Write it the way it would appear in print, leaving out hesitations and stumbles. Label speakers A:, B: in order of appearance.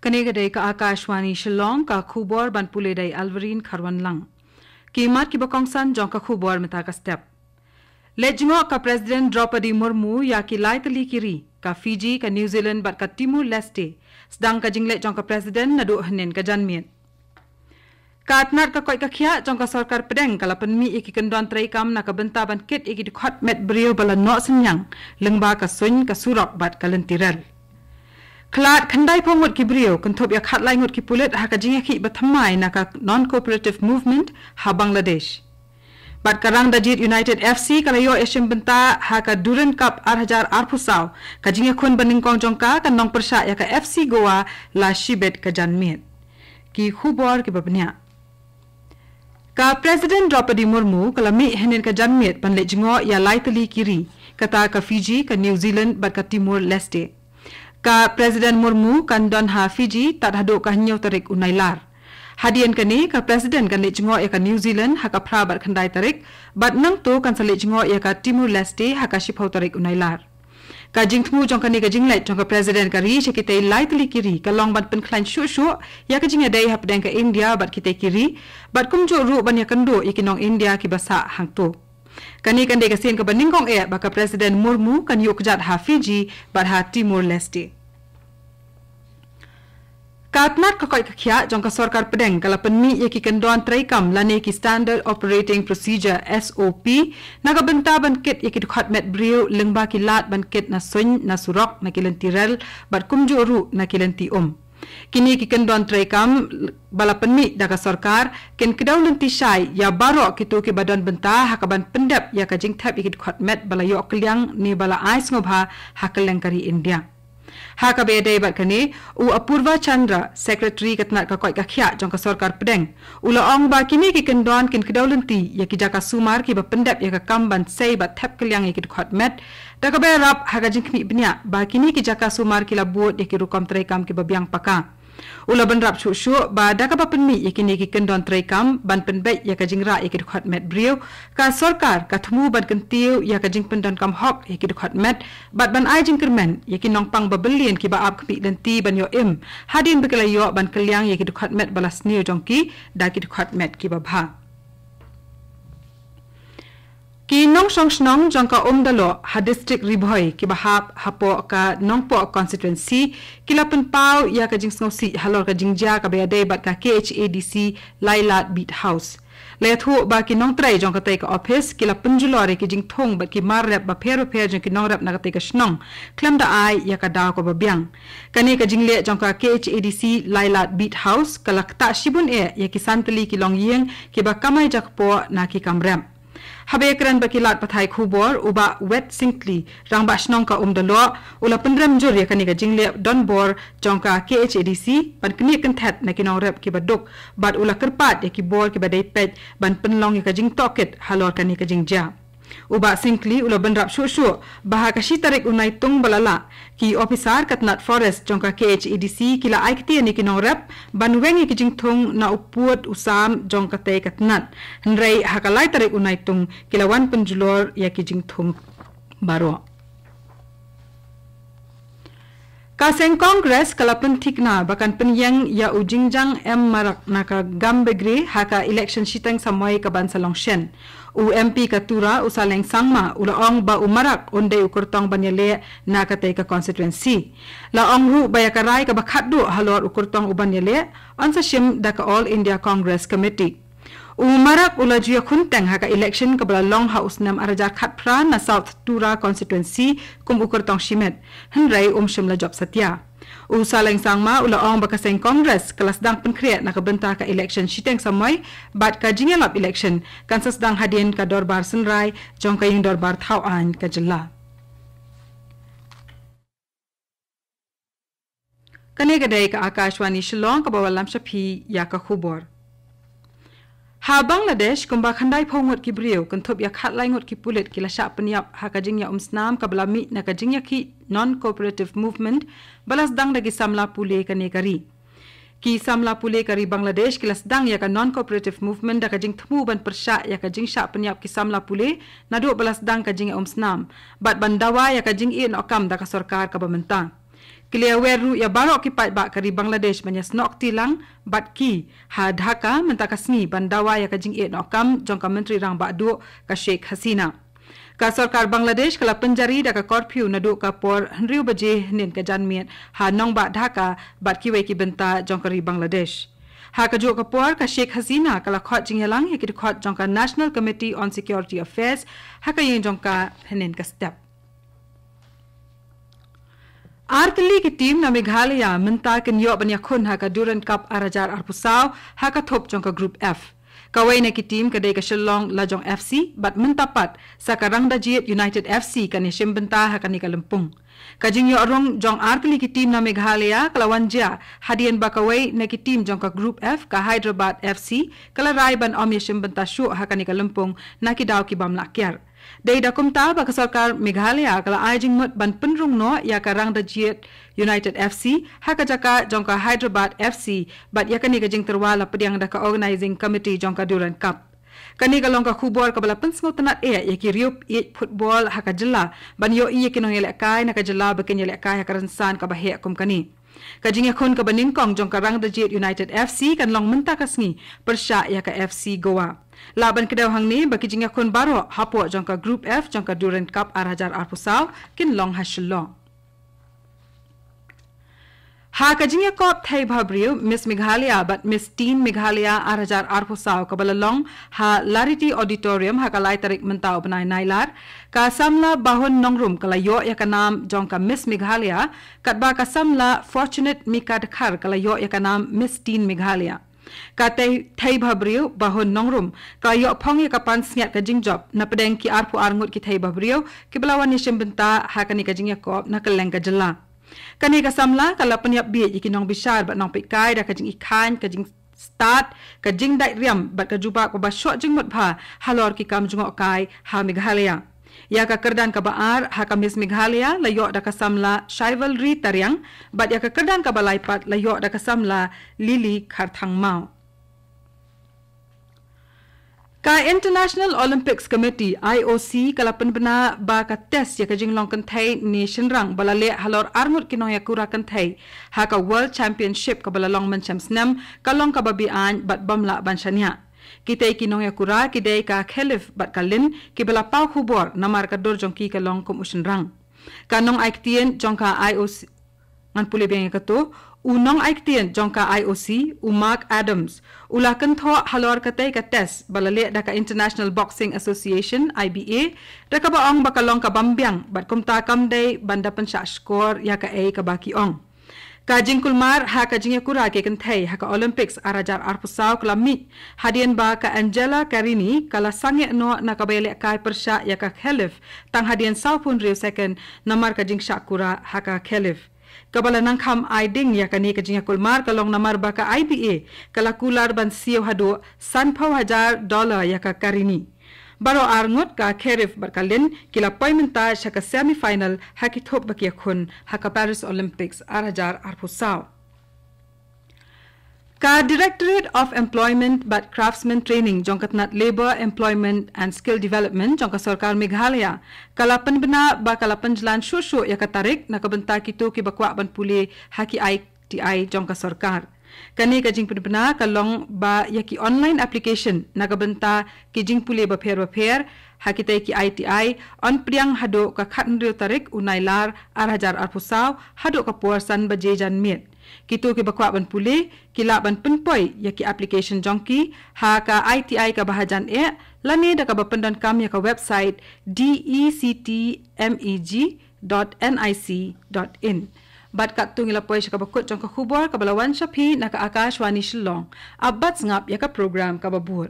A: Kanegade ka AKASHVANI SHILLONG ka khubor ban puledai Alvarin Kharwan lang. Kimat ki bakongsan jong ka khubor meta ka step. Lejingo ka President Draupadi Murmu ya ki laitali kiri ka Fiji ka New Zealand bat ka Timur Leste sedang ka jinglet jong ka President nadu henen ka janmiet. Ka atnat ka koi ka khia jong ka sarkar pedeng kala penmi iki kendon traikam na ka benta ban kit iki dikhot met brio bala no senyang lengba ka sun ka surok bat ka lentiral. Klat khandai pongwat ki brio kentop ya khat lai ngot ki pulet ha ka jinga ki bathamai na ka non cooperative movement ha Bangladesh. Bat karang dajit United FC kala yo Asian benta ha ka Durand Cup 2008 ka jinga khun baningkong jongka ka nong persha ya ka FC Goa la shibet ka janmiet. Ki khubor ki babnya. Ka President Draupadi Murmu kala mi henen ka janmiet pan lejingo ya laitali kiri kata ka Fiji ka New Zealand bat ka Timur Leste. Ka President Murmu kan don ha Fiji tak haduk ka nyau tarik unailar. Hadian kani ka President kan lejingo ya ka New Zealand ha ka prabat khandai tarik bat nang tu kan salejingo ya ka Timur Leste ha ka shipau tarik unailar. Ka jingthmu jong kani ka jinglet jong ka President ka ri shekitei laitli kiri ka long bat pen klan shu ya ka jinga dai ha pedang ka India bat kitei kiri bat kumjo ru ban ya kendo ikinong India ki basa hangtu. Kani kan de kasin ka baningkong baka President Murmu kan yuk jat ha Fiji bat ha Timur Leste. Katnat ka koi ka khia jong ka sarkar pedeng kala penmi ye ki kendon traikam lane ki Standard Operating Procedure SOP naga benta ban kit ye ki khot met brio lengba ki lat ban kit na sun na surok na kilentirel bat kumjo ru na kilenti Kini ki kendon traikam bala penmi daga sarkar ken kedaw lenti syai ya barok kitu ki badan benta hakaban pendap ya ka jing thap ye ki khot met bala yo kliang ni bala ais ngobha hakeleng kari India. Haka bedai bat kani u Apurva Chandra Secretary katnat ka koi ka khia jong ka sarkar pedeng ula ong ba kini ki kendon kin kedawlenti ya ki jaka sumar ki ba pendap ya ka kamban sei bat thap kaliang ya ki khot met da ka berap haka jingkni bnya ba kini ki jaka sumar ki labot ya ki rukom traikam ki babiang paka ula benrap shu ba da ka ba penmi ya kini ki kendon traikam ban penbet ya ka jingra ya ki khot met brio ka sarkar ka thmu ban kentiu ya ka jing pendon kam hok ya ki khot met bat ban ai jingkermen ya ki nong pang babelien ki ba ap kpi lenti ban yo hadin bekala yo ban kaliang ya ki khot met balas niu jongki da ki khot met ki ba bha ki nong song snong jongka dalo ha district ribhoi ki bahap hapo ka nongpo constituency kilapen pau ya ka jing sngosi halor ka jingja ka beade bat ka KHADC Lailat Beat House lethu ba ki nong trai jongka tai ka office kilapen julore ki jing thong bat ki marrep ba phero jong ki nong rap na ka tai ka snong klam da ai ya ka da ko babyang kani ka jingle jongka KHADC Lailat Beat House kalakta shibun ya ki santali ki long yeng ki ba kamai jakpo na ki kamrem Habe kran bakilat pathai khubor uba wet sinkli rang bashnong ka dalo ula pendram jur ya kani ka jingle donbor jongka KHADC ban kni kan that na kinong rep ki baduk bat ula kerpat ya ki bor ki badai pet ban penlong ya ka jing toket halor kani ka jingja uba sinkli ula benrap shu baha ka tarik unai tung balala ki officer katnat forest jongka KHADC kila aikti ni kinong rep ban wengi ki jing thung na uput usam jongka te katnat nrei hakalai tarik unai tung kila wan penjulor ya ki jing thung baro Kaseng Congress kalapan tikna bakan penyang ya ujingjang marak naka gambegre haka election shitang samoi ka bansalong shen UMP katura usaleng sangma ulaong ba umarak onde ukurtong banyale naka te ka constituency laong ru bayakarai ka bakhatdu halor ukurtong ubanyale onsa shim daka All India Congress Committee Umarak ula juya kunteng haka election kabla long house nam arajar khatpra na South Tura constituency kum ukurtong shimet henrai shimla job satya usaleng sangma ula ong bakaseng congress kelas dang penkriat na kabenta ka election shiteng samai bat ka jingelap election kan sasdang hadien ka dorbar senrai jong ka yung dorbar thawan ka jilla kane gadai ka AKASHVANI SHILLONG ka bawalam shapi ya ka khubor Ha Bangladesh kumba khandai phongot ki brio kentop ya khat lai ngot ki pulet ki lasha penyap ha ka jingya snam ka balami na ka jingya ki non cooperative movement balas dang dagi samla pule kane kari ki samla pule kari Bangladesh ki lasdang ya ka non cooperative movement da ka jing thmu ban persha ya ka jing sha penyap ki samla pule na do balas dang ka jingya snam bat bandawa ya ka jing in okam da ka sarkar ka bamenta Kelia weru ya barok kipat ba kari Bangladesh banya snok tilang bat ki ha Dhaka mentakasni bandawa ya kajing e nokam jongka menteri rang ba du ka Sheikh Hasina. Ka sarkar Bangladesh kala penjari da ka korpiu na du ka por henriu baje nin ka janmiet ha nong ba Dhaka bat ki we ki benta jongkari Bangladesh. Ha ka jo ka por ka Sheikh Hasina kala khot jingyalang ya ki khot jongka National Committee on Security Affairs ha ka yin jongka henin ka step. Artli ki team na Meghalaya menta ken yo banya khun ha ka Durand Cup arajar arpusau ha ka thop jong ka Group F. Kawai na ki team ka dei ka Shillong Lajong FC bat menta pat sa ka Rangda Jiet United FC ka ni Shimbenta ha ka ni ka Lempung. Ka jing yo rong jong artli ki team na Meghalaya kalawan ja hadian ba kawai na ki team jong ka Group F ka Hyderabad FC kala rai ban om ya Shimbenta shu ha ka ni ka Lempung na ki daw ki bam lakyar. Dei da kumta ba ka sarkar Meghalaya kala ajing mut ban penrung no ya ka Rangda Jiet United FC ha ka jaka jongka Hyderabad FC bat ya kani ka jing terwala pediang da ka organizing committee jongka Durand Cup. Kani ka longka khubor ka bala pensngo tanat ya ki riup football ha ka jela ban yo iya kinong yelek kai na ka jela bakin yelek kai ha ka ransan ka bahe kum kani. Kajing yakun ka banin kong jong ka Rangda Jiet United FC kan long menta kasngi persya ya ka FC Goa. Laban kedaw hang ni bagi jing yakun baro hapo jong ka Group F jong ka Durand Cup arajar arpusau kin long ha Shillong. Ha kajing yakop thai bhabriu Miss Meghalaya but Miss Teen Meghalaya arajar arpusau ka balalong ha Larity Auditorium ha kalai tarik mentau benai nailar ka samla bahon nongrum kalayo ya ka nam jong ka Miss Meghalaya kat ba ka samla Fortunate Mika Dakhar kalayo ya ka nam Miss Teen Meghalaya. Ka thai bhabriu bahon nongrum kalayo phong ya ka pan sniat ka jingjob na pedeng ki arpu arngut ki thai bhabriu ki balawan ni Shimbenta ha kani kajing yakop na kaleng ka jela. Kani ka samla kala penyap bi iki nong bisar bat nong pikai da kajing ikan kajing start kajing dai riam bat ka juba ko ba shot jing mut pha halor ki kam jungok kai ha Meghalaya. Ya ka kerdan ka baar ha ka Miss Meghalaya layo da ka samla Chivalry Tariang bat ya ka kerdan ka balaipat layo da ka samla Lily Kharthang Mau. Ka International Olympics Committee IOC kala penbena ba ka test ya ka jinglong kanthai nation rang balale halor armut kinong ya kura kanthai ha ka World Championship ka balalong manchams nam kalong ka babi an bat bamla banshania. Kitay kinong ya kura kidai ka Khelif bat kalin ki bala pau hubor namar ka dor jong ki kalong kum usun rang. Kanong aiktien jong ka IOC ngan puli beng ka to unong aiktien jongka IOC Mark Adams ulakan tho halor katay ka test balale da ka International Boxing Association IBA da ka baong bakalong ka bambyang bat kumta kamday banda pansya score ya ka ay ka baki ong ka jingkulmar ha ka jingkura ke kantay ha ka Olympics arajar arpusau klamit hadian ba ka Angela Carini kala sange no na kabele kai persya ya ka Khelif tang hadian saupun riu second namar ka jingsha kura ha ka Khelif. Kabala nang kham aiding ya kani ka jinga kulmar kalong namar ba ka IBA kala kular ban siyo hado $1,000 ya ka Karini. Baro arngot ka Khelif barkalin kila paimenta sa ka semi-final hakithop bakia khun ha ka Paris Olympics arajar arpusau. Ka Directorate of Employment but Craftsman Training jongkatnat Labor, Employment and Skill Development jongka sarkar Meghalaya kala penbena ba kala penjalan shushu ya katarik na kabenta kitu ki bakwa ban puli haki ITI jongka sarkar. Kani ka jing penbena kalong ba yaki online application na kabenta ki jing puli ba pher haki tai ki ITI on priang hado ka khatnrio tarik unailar arajar arpusau hado ka puarsan ba jejan mit. Kitu ki bakwa ban puli kila ban penpoi ya ki application jongki ha ka ITI ka bahajan lani da ka bapendan kam ya ka website dectmeg.nic.in bat kat tungila poi ka bakut jong ka khubor ka balawan shapi na ka AKASHVANI Shillong abat ngap ya ka program ka babur